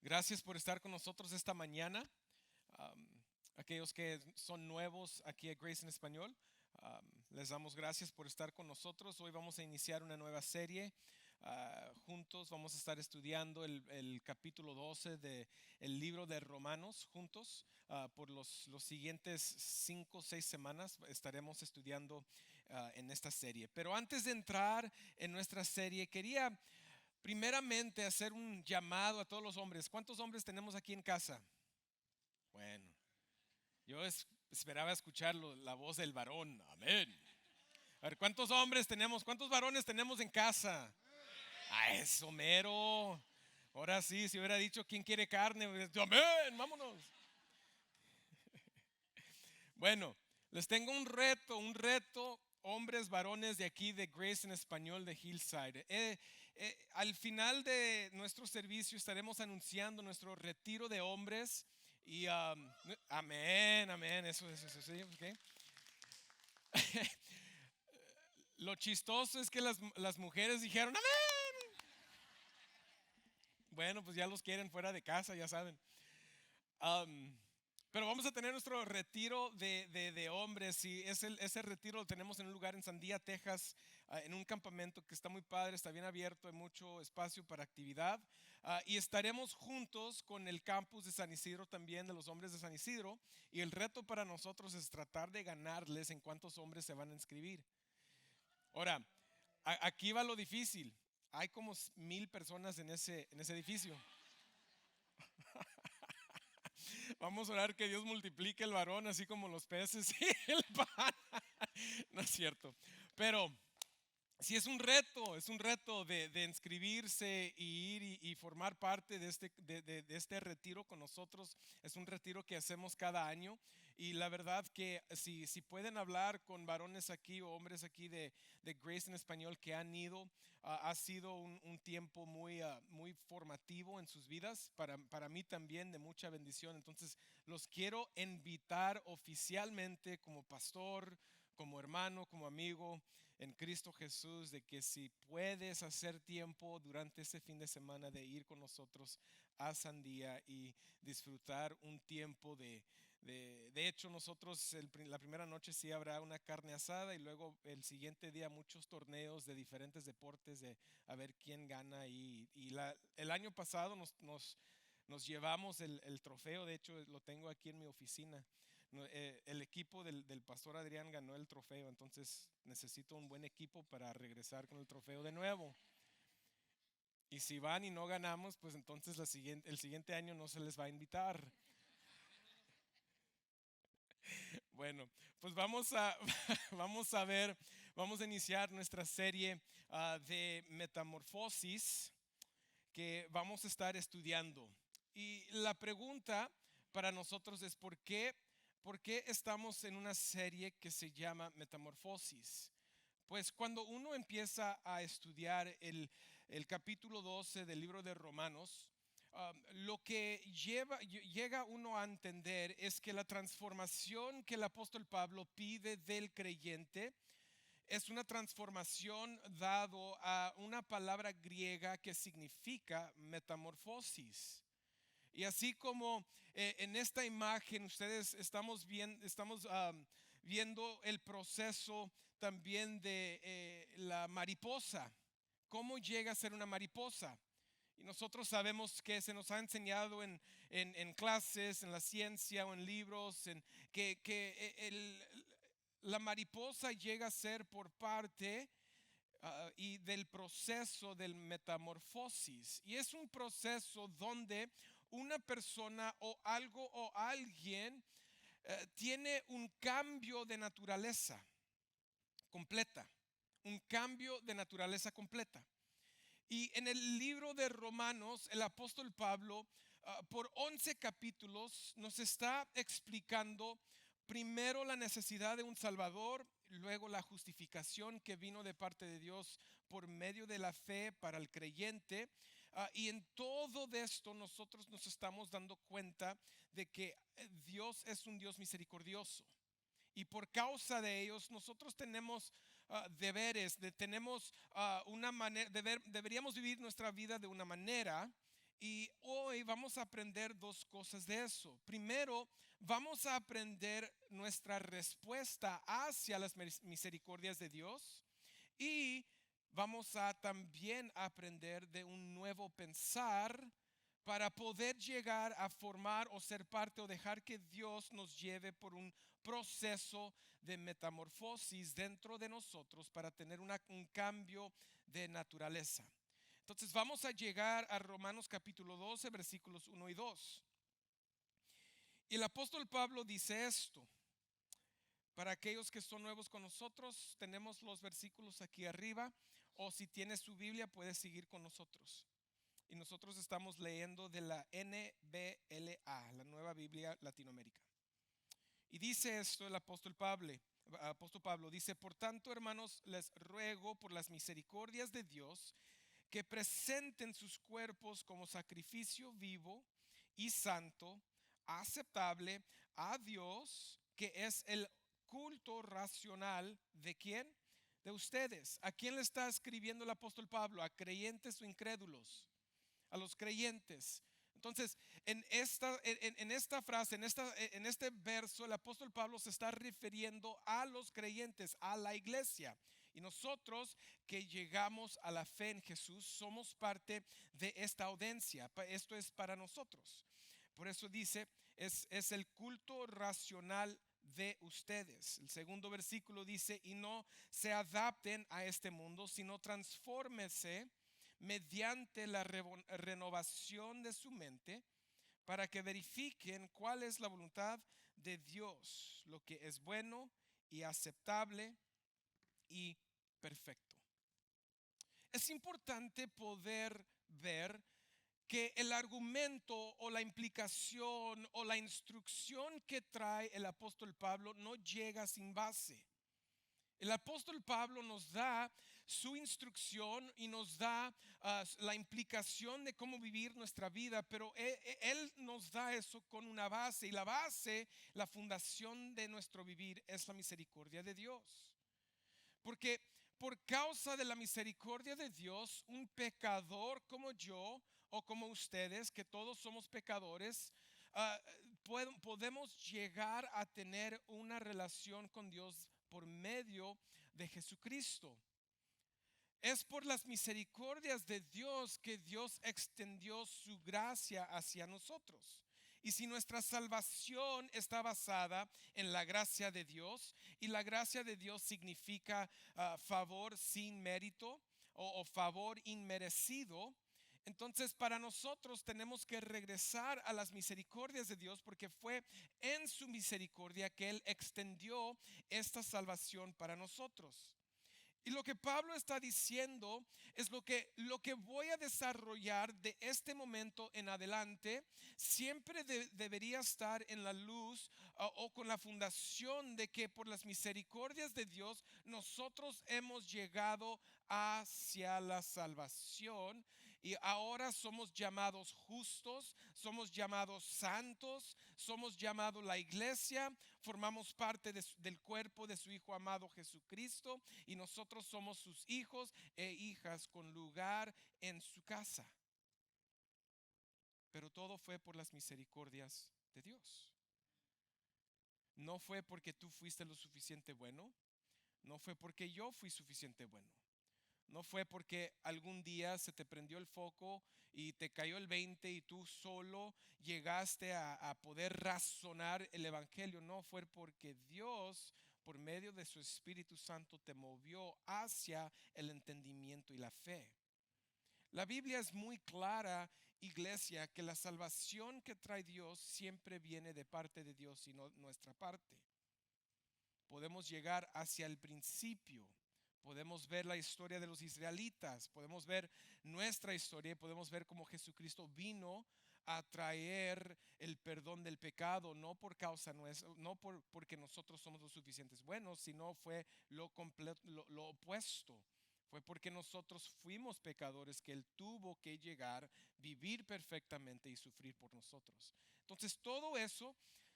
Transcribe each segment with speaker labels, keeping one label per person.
Speaker 1: Gracias por estar con nosotros esta mañana. Am, Aquellos que son nuevos aquí a Grace en Español, les damos gracias por estar con nosotros. Hoy vamos a iniciar una nueva serie. Juntos vamos a estar estudiando el capítulo 12 del libro de Romanos. Juntos, por los siguientes 5 o 6 semanas estaremos estudiando en esta serie. Pero antes de entrar en nuestra serie, quería primeramente hacer un llamado a todos los hombres. ¿Cuántos hombres tenemos aquí en casa? Bueno, yo esperaba escuchar la voz del varón. Amén. A ver, ¿cuántos hombres tenemos? ¿Cuántos varones tenemos en casa? Ah, eso mero. Ahora sí, si hubiera dicho quién quiere carne, amén, vámonos. Bueno, les tengo un reto, hombres, varones de aquí de Grace en Español de Hillside. Al final de nuestro servicio estaremos anunciando nuestro retiro de hombres y amén, amén, eso, sí, ok. Lo chistoso es que las mujeres dijeron, amén. Bueno, pues ya los quieren fuera de casa, ya saben. Um, pero vamos a tener nuestro retiro de hombres y ese retiro lo tenemos en un lugar en Sandía, Texas, en un campamento que está muy padre, está bien abierto, hay mucho espacio para actividad. Y estaremos juntos con el campus de San Isidro también, de los hombres de San Isidro. Y el reto para nosotros es tratar de ganarles en cuántos hombres se van a inscribir. Ahora, aquí va lo difícil. Hay como 1,000 personas en ese edificio. Vamos a orar que Dios multiplique el varón así como los peces y el pan. No es cierto. Pero sí es un reto de inscribirse y ir y formar parte de este retiro con nosotros. Es un retiro que hacemos cada año y la verdad que si pueden hablar con varones aquí o hombres aquí de Grace en Español que han ido, ha sido un tiempo muy formativo en sus vidas, para mí también de mucha bendición. Entonces los quiero invitar oficialmente como pastor, como hermano, como amigo en Cristo Jesús, de que si puedes hacer tiempo durante ese fin de semana de ir con nosotros a Sandía y disfrutar un tiempo de hecho nosotros la primera noche sí habrá una carne asada y luego el siguiente día muchos torneos de diferentes deportes de a ver quién gana el año pasado nos llevamos el trofeo, de hecho lo tengo aquí en mi oficina. No, el equipo del pastor Adrián ganó el trofeo, entonces necesito un buen equipo para regresar con el trofeo de nuevo. Y si van y no ganamos, pues entonces el siguiente año no se les va a invitar. Bueno, pues vamos a ver, vamos a iniciar nuestra serie de metamorfosis que vamos a estar estudiando. Y la pregunta para nosotros es ¿por qué estamos en una serie que se llama Metamorfosis? Pues cuando uno empieza a estudiar el capítulo 12 del libro de Romanos, lo que llega uno a entender es que la transformación que el apóstol Pablo pide del creyente es una transformación dado a una palabra griega que significa metamorfosis. Y así como en esta imagen ustedes estamos viendo el proceso también de la mariposa, cómo llega a ser una mariposa. Y nosotros sabemos que se nos ha enseñado en clases, en la ciencia o en libros, que la mariposa llega a ser por parte y del proceso del metamorfosis. Y es un proceso donde una persona o algo o alguien tiene un cambio de naturaleza completa, un cambio de naturaleza completa. Y en el libro de Romanos, el apóstol Pablo, por 11 capítulos, nos está explicando primero la necesidad de un Salvador, luego la justificación que vino de parte de Dios por medio de la fe para el creyente. Y en todo de esto nosotros nos estamos dando cuenta de que Dios es un Dios misericordioso. Y por causa de ellos nosotros tenemos deberes, tenemos una manera, deberíamos vivir nuestra vida de una manera. Y hoy hoy vamos a aprender dos cosas de eso. Primero, vamos a aprender nuestra respuesta hacia las misericordias de Dios y vamos a también aprender de un nuevo pensar para poder llegar a formar o ser parte o dejar que Dios nos lleve por un proceso de metamorfosis dentro de nosotros para tener un cambio de naturaleza. Entonces vamos a llegar a Romanos capítulo 12, versículos 1 y 2. Y el apóstol Pablo dice esto. Para aquellos que son nuevos con nosotros, tenemos los versículos aquí arriba, o si tienes su Biblia puedes seguir con nosotros. Y nosotros estamos leyendo de la NBLA, la Nueva Biblia Latinoamérica. Y dice esto el apóstol Pablo dice: por tanto, hermanos, les ruego por las misericordias de Dios que presenten sus cuerpos como sacrificio vivo y santo, aceptable a Dios, que es el culto racional ¿de quién? De ustedes. ¿A quién le está escribiendo el apóstol Pablo? ¿A creyentes o incrédulos? A los creyentes. Entonces, en esta frase, en este verso, el apóstol Pablo se está refiriendo a los creyentes, a la iglesia. Y nosotros que llegamos a la fe en Jesús somos parte de esta audiencia. Esto es para nosotros. Por eso dice, es el culto racional de ustedes. El segundo versículo dice: y no se adapten a este mundo, sino transfórmense mediante la renovación de su mente, para que verifiquen cuál es la voluntad de Dios, lo que es bueno y aceptable y perfecto. Es importante poder ver que el argumento o la implicación o la instrucción que trae el apóstol Pablo no llega sin base. El apóstol Pablo nos da su instrucción y nos da la implicación de cómo vivir nuestra vida, pero él nos da eso con una base, y la base, la fundación de nuestro vivir es la misericordia de Dios. Porque por causa de la misericordia de Dios, un pecador como yo o como ustedes, que todos somos pecadores, podemos llegar a tener una relación con Dios por medio de Jesucristo. Es por las misericordias de Dios que Dios extendió su gracia hacia nosotros. Y si nuestra salvación está basada en la gracia de Dios, y la gracia de Dios significa favor sin mérito o favor inmerecido, entonces para nosotros tenemos que regresar a las misericordias de Dios, porque fue en su misericordia que Él extendió esta salvación para nosotros. Y lo que Pablo está diciendo es lo que voy a desarrollar de este momento en adelante. Siempre debería estar en la luz o con la fundación de que por las misericordias de Dios nosotros hemos llegado hacia la salvación, y ahora somos llamados justos, somos llamados santos, somos llamados la iglesia, formamos parte del cuerpo de su Hijo amado Jesucristo, y nosotros somos sus hijos e hijas con lugar en su casa. Pero todo fue por las misericordias de Dios. No fue porque tú fuiste lo suficiente bueno, no fue porque yo fui suficiente bueno. No fue porque algún día se te prendió el foco y te cayó el 20 y tú solo llegaste a poder razonar el evangelio. No, fue porque Dios, por medio de su Espíritu Santo, te movió hacia el entendimiento y la fe. La Biblia es muy clara, iglesia, que la salvación que trae Dios siempre viene de parte de Dios y no nuestra parte. Podemos llegar hacia el principio. Podemos ver la historia de los israelitas, podemos ver nuestra historia y podemos ver cómo Jesucristo vino a traer el perdón del pecado, no por causa nuestra, no porque nosotros somos lo suficientes buenos, sino fue lo opuesto. Fue porque nosotros fuimos pecadores que Él tuvo que llegar, vivir perfectamente y sufrir por nosotros. Entonces todo eso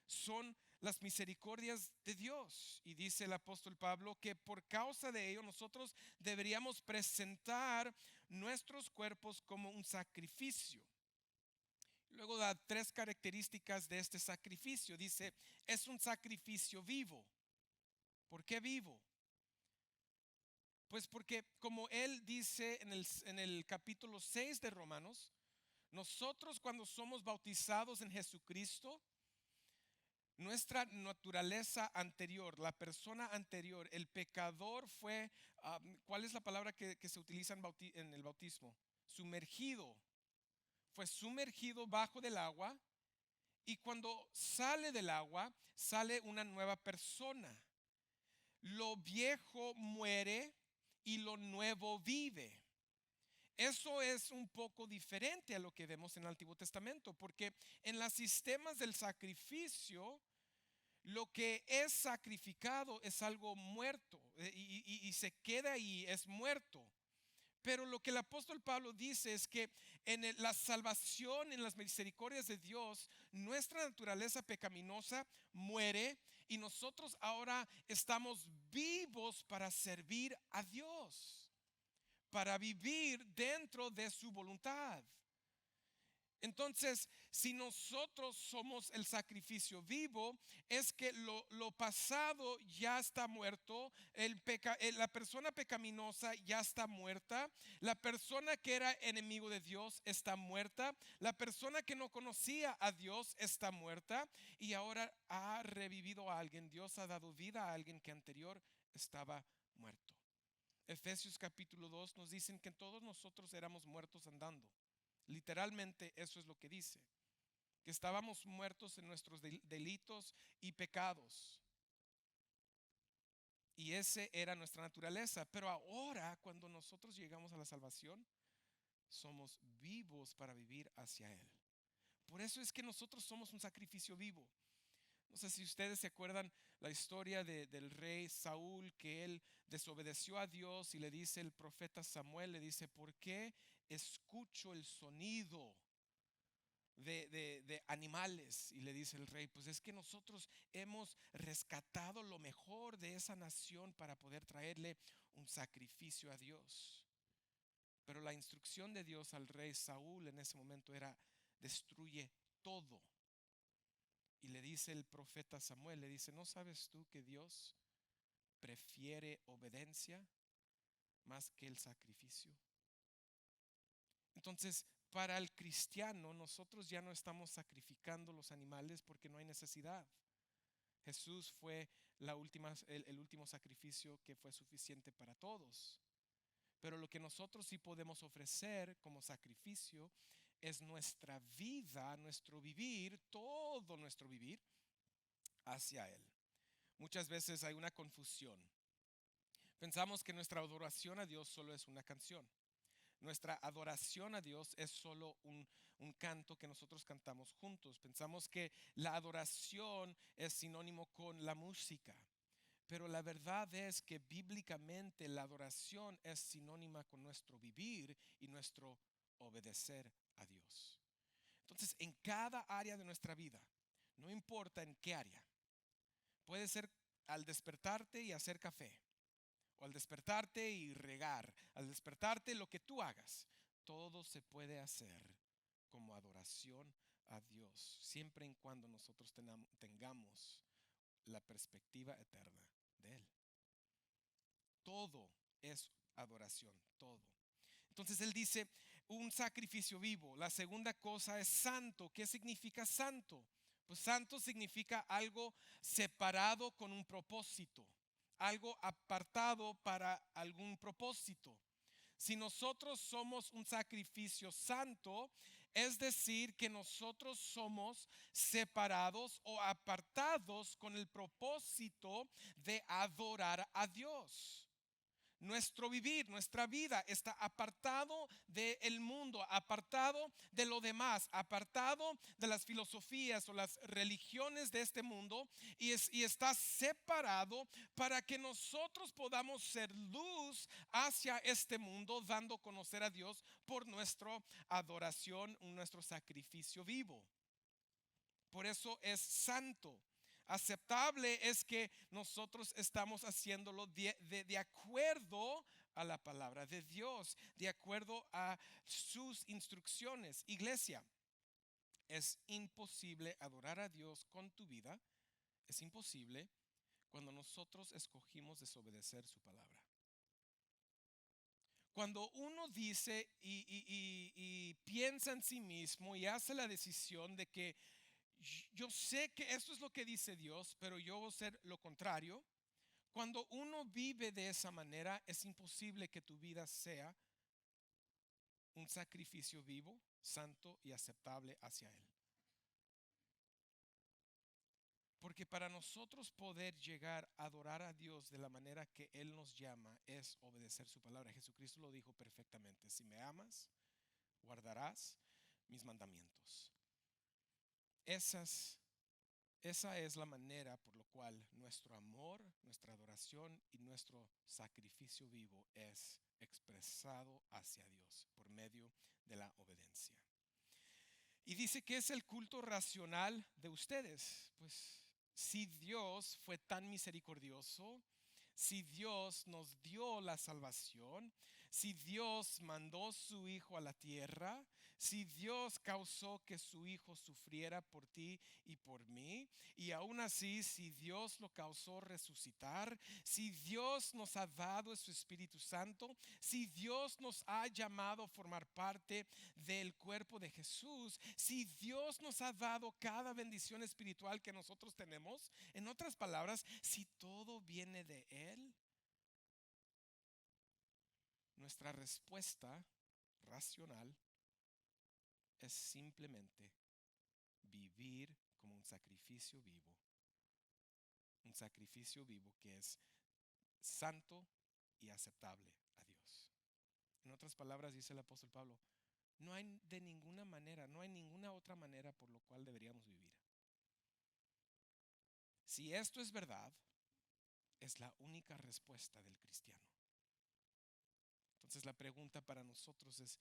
Speaker 1: son las misericordias de Dios. Y dice el apóstol Pablo que por causa de ello nosotros deberíamos presentar nuestros cuerpos como un sacrificio. Luego da tres características de este sacrificio. Dice, es un sacrificio vivo. ¿Por qué vivo? Pues porque como él dice en el capítulo 6 de Romanos, nosotros cuando somos bautizados en Jesucristo, nuestra naturaleza anterior, la persona anterior, el pecador fue, ¿cuál es la palabra que se utiliza en el bautismo? Sumergido. Fue sumergido bajo del agua y cuando sale del agua, sale una nueva persona. Lo viejo muere y lo nuevo vive. Eso es un poco diferente a lo que vemos en el Antiguo Testamento, porque en los sistemas del sacrificio, lo que es sacrificado es algo muerto y se queda ahí, es muerto. Pero lo que el apóstol Pablo dice es que en la salvación, en las misericordias de Dios, nuestra naturaleza pecaminosa muere y nosotros ahora estamos vivos para servir a Dios, para vivir dentro de su voluntad. Entonces, si nosotros somos el sacrificio vivo, es que lo pasado ya está muerto, la persona pecaminosa ya está muerta, la persona que era enemigo de Dios está muerta, la persona que no conocía a Dios está muerta y ahora ha revivido a alguien. Dios ha dado vida a alguien que anterior estaba muerto. Efesios capítulo 2 nos dicen que todos nosotros éramos muertos andando. Literalmente eso es lo que dice, que estábamos muertos en nuestros delitos y pecados. Y ese era nuestra naturaleza. Pero ahora, cuando nosotros llegamos a la salvación, somos vivos para vivir hacia Él. Por eso es que nosotros somos un sacrificio vivo. No sé si ustedes se acuerdan la historia del rey Saúl, que él desobedeció a Dios y le dice el profeta Samuel, le dice, ¿por qué escucho el sonido de animales? Y le dice el rey, pues es que nosotros hemos rescatado lo mejor de esa nación para poder traerle un sacrificio a Dios. Pero la instrucción de Dios al rey Saúl en ese momento era, destruye todo. Y le dice el profeta Samuel, le dice, ¿no sabes tú que Dios prefiere obediencia más que el sacrificio? Entonces, para el cristiano, nosotros ya no estamos sacrificando los animales porque no hay necesidad. Jesús fue el último sacrificio que fue suficiente para todos. Pero lo que nosotros sí podemos ofrecer como sacrificio es nuestra vida, nuestro vivir, todo nuestro vivir hacia Él. Muchas veces hay una confusión. Pensamos que nuestra adoración a Dios solo es una canción. Nuestra adoración a Dios es solo un canto que nosotros cantamos juntos. Pensamos que la adoración es sinónimo con la música. Pero la verdad es que bíblicamente la adoración es sinónima con nuestro vivir y nuestro obedecer a Dios. Entonces, en cada área de nuestra vida, no importa en qué área, puede ser al despertarte y hacer café, o al despertarte y regar, al despertarte lo que tú hagas, todo se puede hacer como adoración a Dios, siempre y cuando nosotros tengamos la perspectiva eterna de Él. Todo es adoración, todo. Entonces Él dice un sacrificio vivo. La segunda cosa es santo. ¿Qué significa santo? Pues santo significa algo separado con un propósito, algo apartado para algún propósito. Si nosotros somos un sacrificio santo, es decir, que nosotros somos separados o apartados con el propósito de adorar a Dios. Nuestro vivir, nuestra vida está apartado del mundo, apartado de lo demás, apartado de las filosofías o las religiones de este mundo y está separado para que nosotros podamos ser luz hacia este mundo, dando a conocer a Dios por nuestra adoración, nuestro sacrificio vivo. Por eso es santo. Aceptable es que nosotros estamos haciéndolo de acuerdo a la palabra de Dios, de acuerdo a sus instrucciones. Iglesia, Es imposible adorar a Dios con tu vida. Es imposible cuando nosotros escogimos desobedecer su palabra. Cuando uno dice y piensa en sí mismo y hace la decisión de que yo sé que esto es lo que dice Dios, pero yo voy a hacer lo contrario. Cuando uno vive de esa manera, es imposible que tu vida sea un sacrificio vivo, santo y aceptable hacia Él. Porque para nosotros poder llegar a adorar a Dios de la manera que Él nos llama es obedecer su palabra. Jesucristo lo dijo perfectamente: si me amas, guardarás mis mandamientos. Esa es la manera por la cual nuestro amor, nuestra adoración y nuestro sacrificio vivo es expresado hacia Dios por medio de la obediencia. Y dice que es el culto racional de ustedes. Pues si Dios fue tan misericordioso, si Dios nos dio la salvación, si Dios mandó su Hijo a la tierra, si Dios causó que su Hijo sufriera por ti y por mí, y aún así si Dios lo causó resucitar, si Dios nos ha dado su Espíritu Santo, si Dios nos ha llamado a formar parte del cuerpo de Jesús, si Dios nos ha dado cada bendición espiritual que nosotros tenemos, en otras palabras, si todo viene de Él, nuestra respuesta racional es simplemente vivir como un sacrificio vivo que es santo y aceptable a Dios. En otras palabras, dice el apóstol Pablo, no hay de ninguna manera, no hay ninguna otra manera por lo cual deberíamos vivir. Si esto es verdad, es la única respuesta del cristiano. Entonces la pregunta para nosotros es,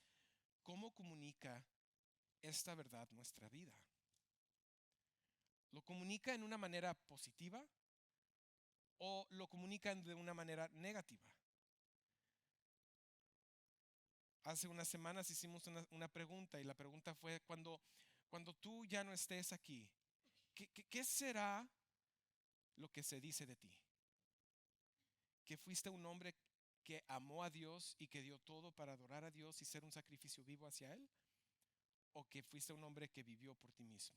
Speaker 1: ¿cómo comunica esta verdad nuestra vida? ¿Lo comunica en una manera positiva o lo comunica de una manera negativa? Hace unas semanas hicimos una pregunta y la pregunta fue, cuando tú ya no estés aquí, ¿qué será lo que se dice de ti? ¿Que fuiste un hombre que amó a Dios y que dio todo para adorar a Dios y ser un sacrificio vivo hacia Él? ¿O que fuiste un hombre que vivió por ti mismo?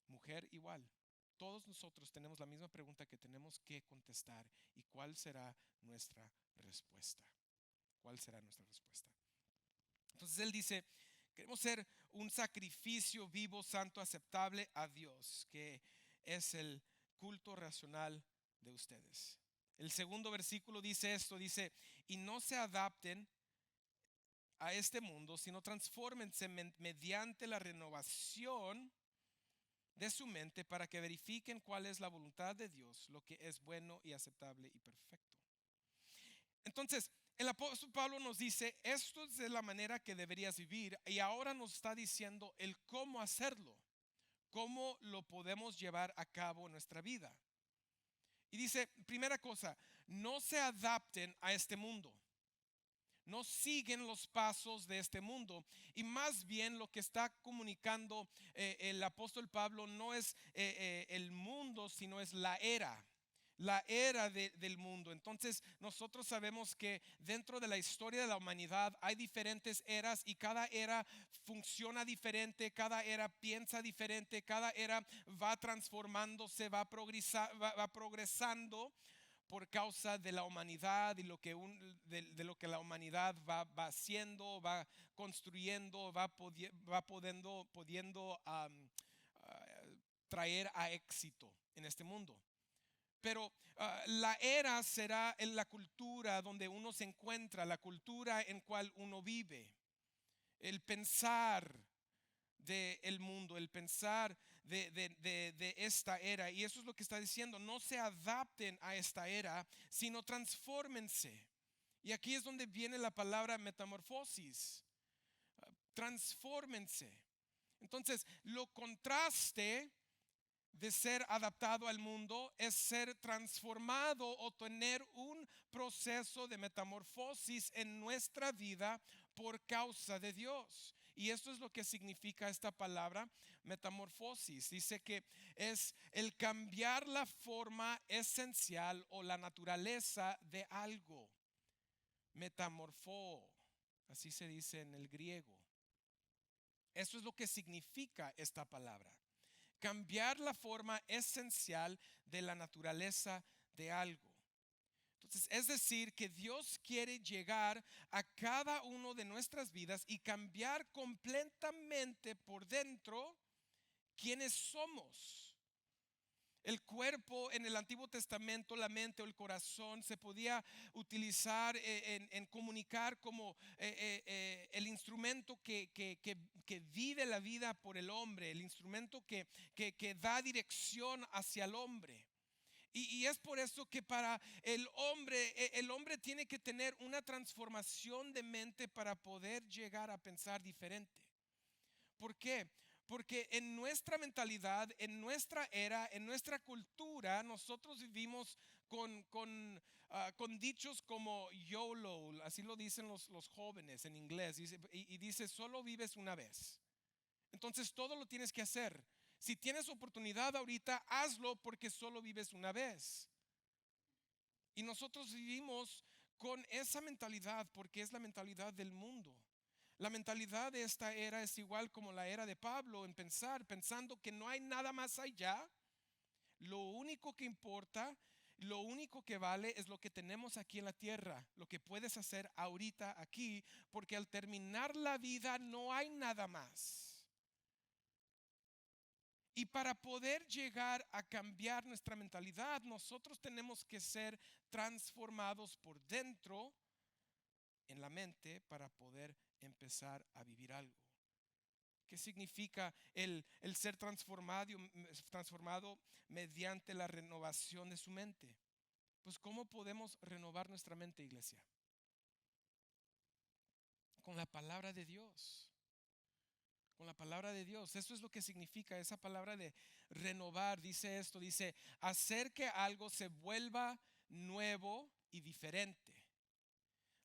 Speaker 1: Mujer, igual. Todos nosotros tenemos la misma pregunta que tenemos que contestar. ¿Y cuál será nuestra respuesta? ¿Cuál será nuestra respuesta? Entonces él dice, queremos ser un sacrificio vivo, santo, aceptable a Dios, que es el culto racional de ustedes. El segundo versículo dice esto, dice, y no se adapten a este mundo, sino transfórmense mediante la renovación de su mente para que verifiquen cuál es la voluntad de Dios, lo que es bueno y aceptable y perfecto. Entonces, el apóstol Pablo nos dice, esto es de la manera que deberías vivir, y ahora nos está diciendo el cómo hacerlo, cómo lo podemos llevar a cabo en nuestra vida. Y dice, primera cosa, no se adapten a este mundo. No siguen los pasos de este mundo. Y más bien lo que está comunicando el apóstol Pablo no es el mundo, sino es la era. La era del mundo. Entonces nosotros sabemos que dentro de la historia de la humanidad hay diferentes eras y cada era funciona diferente, cada era piensa diferente, cada era va transformándose, va progresando por causa de la humanidad y de lo que la humanidad va haciendo, va construyendo, va pudiendo traer a éxito en este mundo. Pero la era será en la cultura donde uno se encuentra, la cultura en cual uno vive, el pensar del mundo, el pensar de esta era. Y eso es lo que está diciendo, no se adapten a esta era, sino transfórmense. Y aquí es donde viene la palabra metamorfosis. Transfórmense. Entonces, lo contraste de ser adaptado al mundo es ser transformado o tener un proceso de metamorfosis en nuestra vida por causa de Dios. Y esto es lo que significa esta palabra metamorfosis. Dice que es el cambiar la forma esencial o la naturaleza de algo. Metamorfó, así se dice en el griego. Eso es lo que significa esta palabra. Cambiar la forma esencial de la naturaleza de algo. Entonces, es decir, que Dios quiere llegar a cada uno de nuestras vidas y cambiar completamente por dentro quiénes somos. El cuerpo en el Antiguo Testamento, la mente o el corazón se podía utilizar en comunicar como el instrumento que vive la vida por el hombre, el instrumento que da dirección hacia el hombre. Y es por eso que para el hombre tiene que tener una transformación de mente para poder llegar a pensar diferente. ¿Por qué? Porque en nuestra mentalidad, en nuestra era, en nuestra cultura, nosotros vivimos con dichos como YOLO, así lo dicen los jóvenes en inglés, y dice, solo vives una vez. Entonces todo lo tienes que hacer. Si tienes oportunidad ahorita, hazlo porque solo vives una vez. Y nosotros vivimos con esa mentalidad porque es la mentalidad del mundo. La mentalidad de esta era es igual como la era de Pablo en pensando que no hay nada más allá. Lo único que importa, lo único que vale es lo que tenemos aquí en la tierra, lo que puedes hacer ahorita aquí, porque al terminar la vida no hay nada más. Y para poder llegar a cambiar nuestra mentalidad, nosotros tenemos que ser transformados por dentro en la mente para poder empezar a vivir algo. ¿Qué significa el ser transformado mediante la renovación de su mente? Pues ¿cómo podemos renovar nuestra mente, iglesia? Con la palabra de Dios. Con la palabra de Dios. Eso es lo que significa esa palabra de renovar. Dice esto, dice hacer que algo se vuelva nuevo y diferente.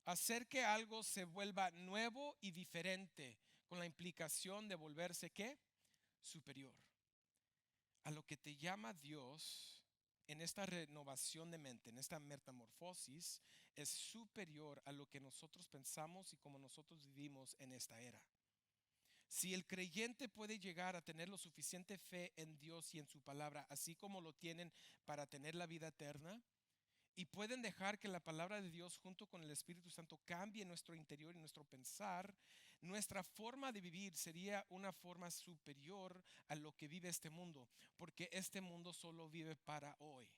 Speaker 1: Hacer que algo se vuelva nuevo y diferente, con la implicación de volverse ¿qué? Superior. A lo que te llama Dios en esta renovación de mente, en esta metamorfosis, es superior a lo que nosotros pensamos y como nosotros vivimos en esta era. Si el creyente puede llegar a tener lo suficiente fe en Dios y en su palabra, así como lo tienen para tener la vida eterna, y pueden dejar que la palabra de Dios junto con el Espíritu Santo cambie nuestro interior y nuestro pensar, nuestra forma de vivir sería una forma superior a lo que vive este mundo, porque este mundo solo vive para hoy,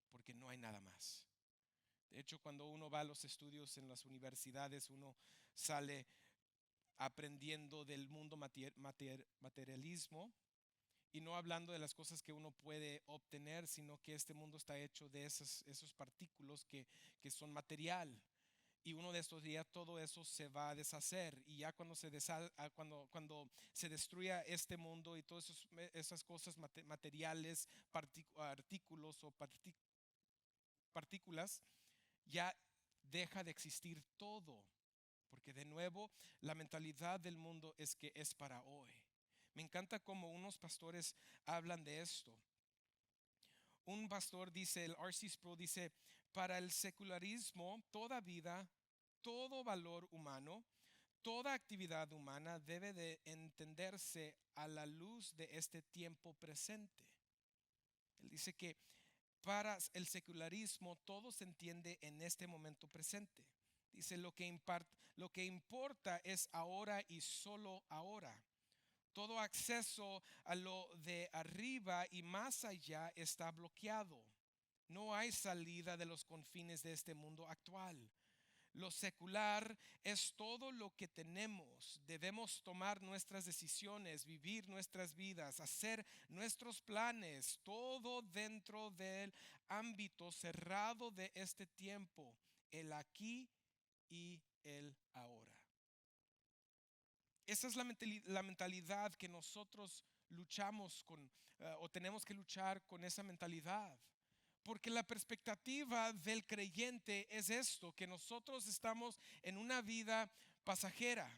Speaker 1: porque no hay nada más. De hecho, cuando uno va a los estudios en las universidades, uno sale aprendiendo del mundo materialismo y no hablando de las cosas que uno puede obtener, sino que este mundo está hecho de esos partículos que son material. Y uno de estos días todo eso se va a deshacer. Y ya cuando cuando se destruya este mundo y todas esas cosas materiales, artículos o partículas, ya deja de existir todo. Porque de nuevo, la mentalidad del mundo es que es para hoy. Me encanta cómo unos pastores hablan de esto. Un pastor dice, el R.C. Sproul dice, para el secularismo, toda vida, todo valor humano, toda actividad humana debe de entenderse a la luz de este tiempo presente. Él dice que para el secularismo todo se entiende en este momento presente. Dice lo que importa es ahora y solo ahora. Todo acceso a lo de arriba y más allá está bloqueado. No hay salida de los confines de este mundo actual. Lo secular es todo lo que tenemos. Debemos tomar nuestras decisiones, vivir nuestras vidas, hacer nuestros planes, todo dentro del ámbito cerrado de este tiempo, el aquí y el ahora. Esa es la mentalidad que nosotros luchamos con, o tenemos que luchar con esa mentalidad. Porque la perspectiva del creyente es esto, que nosotros estamos en una vida pasajera.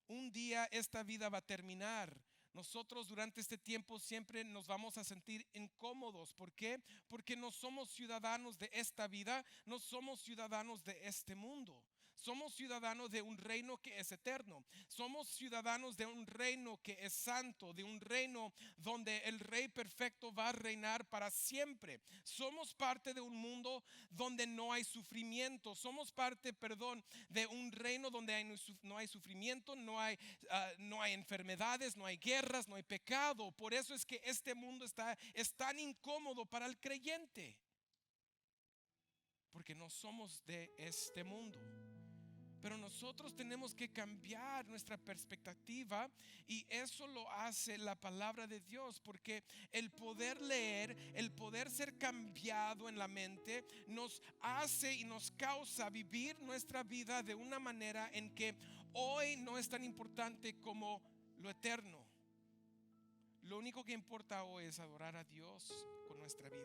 Speaker 1: Un día esta vida va a terminar. Nosotros durante este tiempo siempre nos vamos a sentir incómodos. ¿Por qué? Porque no somos ciudadanos de esta vida, no somos ciudadanos de este mundo. Somos ciudadanos de un reino que es eterno. Somos ciudadanos de un reino que es santo, de un reino donde el Rey perfecto va a reinar para siempre. Somos parte de un mundo donde no hay sufrimiento. Somos parte, perdón, de un reino donde no hay sufrimiento, no hay enfermedades, no hay guerras, no hay pecado. Por eso es que este mundo es tan incómodo para el creyente, porque no somos de este mundo. Pero nosotros tenemos que cambiar nuestra perspectiva, y eso lo hace la palabra de Dios, porque el poder leer, el poder ser cambiado en la mente, nos hace y nos causa vivir nuestra vida de una manera en que hoy no es tan importante como lo eterno. Lo único que importa hoy es adorar a Dios con nuestra vida,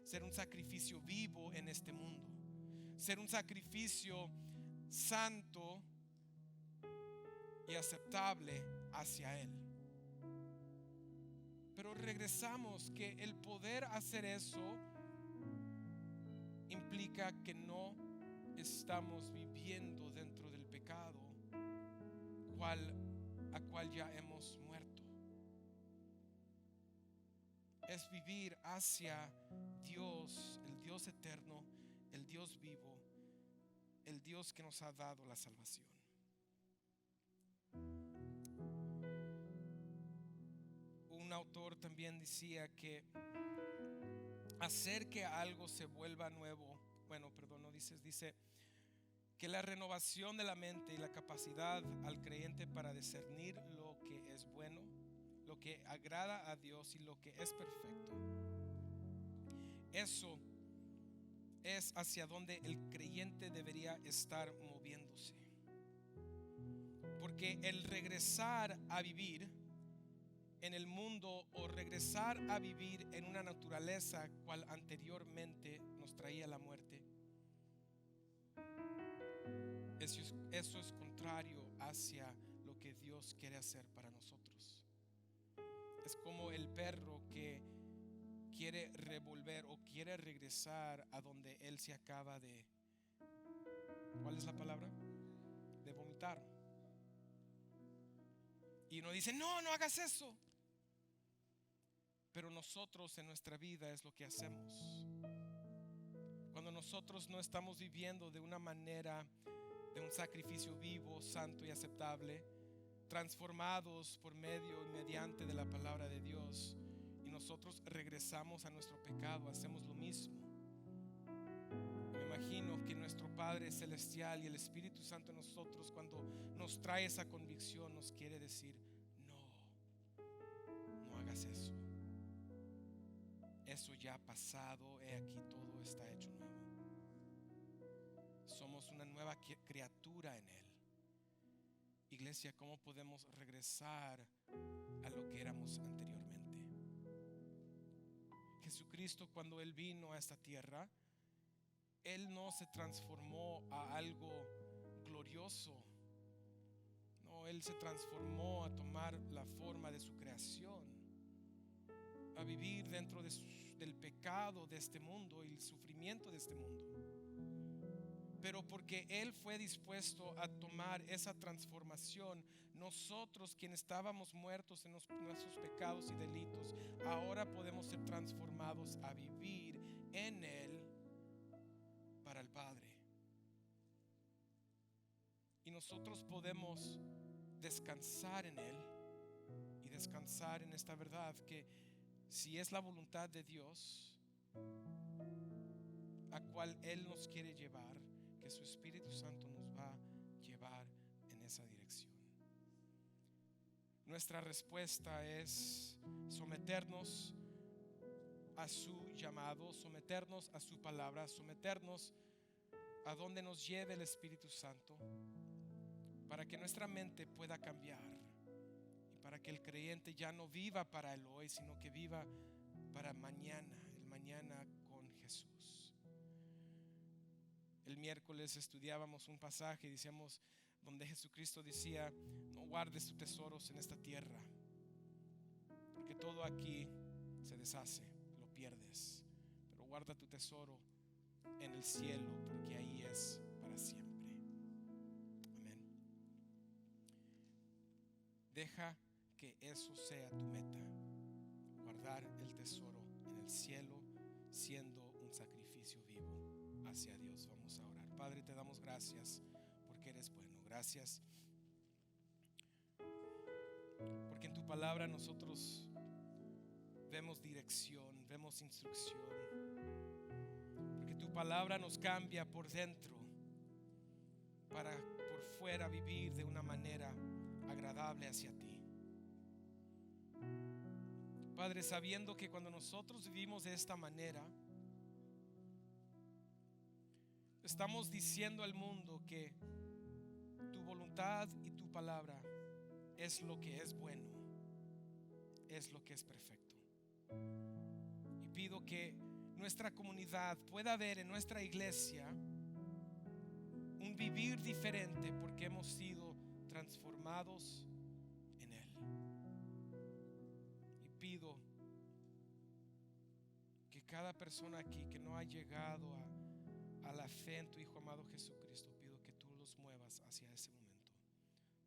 Speaker 1: ser un sacrificio vivo en este mundo, ser un sacrificio santo y aceptable hacia Él. Pero regresamos que el poder hacer eso implica que no estamos viviendo dentro del pecado a cual ya hemos muerto. Es vivir hacia Dios, el Dios eterno, el Dios vivo, el Dios que nos ha dado la salvación. Un autor también decía que hacer que algo se vuelva nuevo, dice que la renovación de la mente y la capacidad al creyente para discernir lo que es bueno, lo que agrada a Dios y lo que es perfecto, eso es hacia donde el creyente debería estar moviéndose. Porque el regresar a vivir en el mundo o regresar a vivir en una naturaleza cual anteriormente nos traía la muerte, eso es contrario hacia lo que Dios quiere hacer para nosotros. Es como el perro que quiere revolver o quiere regresar a donde él se acaba de, ¿cuál es la palabra? De vomitar. Y uno dice, no hagas eso. Pero nosotros en nuestra vida es lo que hacemos. Cuando nosotros no estamos viviendo de una manera de un sacrificio vivo, santo y aceptable, transformados por medio y mediante de la palabra de Dios, y nosotros regresamos a nuestro pecado, hacemos lo mismo. Me imagino que nuestro Padre Celestial y el Espíritu Santo en nosotros, cuando nos trae esa convicción, nos quiere decir, no hagas eso. Eso ya ha pasado, he aquí todo está hecho nuevo. Somos una nueva criatura en Él. Iglesia, ¿cómo podemos regresar a lo que éramos anteriormente? Jesucristo, cuando Él vino a esta tierra, Él no se transformó a algo glorioso. No, Él se transformó a tomar la forma de su creación, a vivir dentro del pecado de este mundo y el sufrimiento de este mundo. Pero porque Él fue dispuesto a tomar esa transformación, nosotros quienes estábamos muertos en nuestros pecados y delitos, ahora podemos ser transformados a vivir en Él para el Padre. Y nosotros podemos descansar en Él y descansar en esta verdad, que si es la voluntad de Dios a cual Él nos quiere llevar, que su Espíritu Santo nos va a llevar en esa dirección. Nuestra respuesta es someternos a su llamado, someternos a su palabra, someternos a donde nos lleve el Espíritu Santo, para que nuestra mente pueda cambiar y para que el creyente ya no viva para el hoy, sino que viva para mañana, el mañana con Jesús. El miércoles estudiábamos un pasaje y decíamos donde Jesucristo decía: no guardes tus tesoros en esta tierra, porque todo aquí se deshace, lo pierdes, pero guarda tu tesoro en el cielo, porque ahí es para siempre. Amén. Deja que eso sea tu meta, guardar el tesoro en el cielo, siendo un sacrificio vivo hacia Dios. Vamos a orar. Padre, te damos gracias porque eres bueno. Gracias porque en tu palabra nosotros vemos dirección, vemos instrucción, porque tu palabra nos cambia por dentro para por fuera vivir de una manera agradable hacia ti. Padre, sabiendo que cuando nosotros vivimos de esta manera, estamos diciendo al mundo que tu voluntad y tu palabra es lo que es bueno, es lo que es perfecto. Y pido que nuestra comunidad pueda ver en nuestra iglesia un vivir diferente, porque hemos sido transformados en Él. Y pido que cada persona aquí que no ha llegado a la fe en tu Hijo amado Jesucristo, pido que tú los muevas hacia ese momento.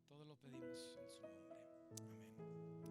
Speaker 1: Todo lo pedimos en su nombre. Amén.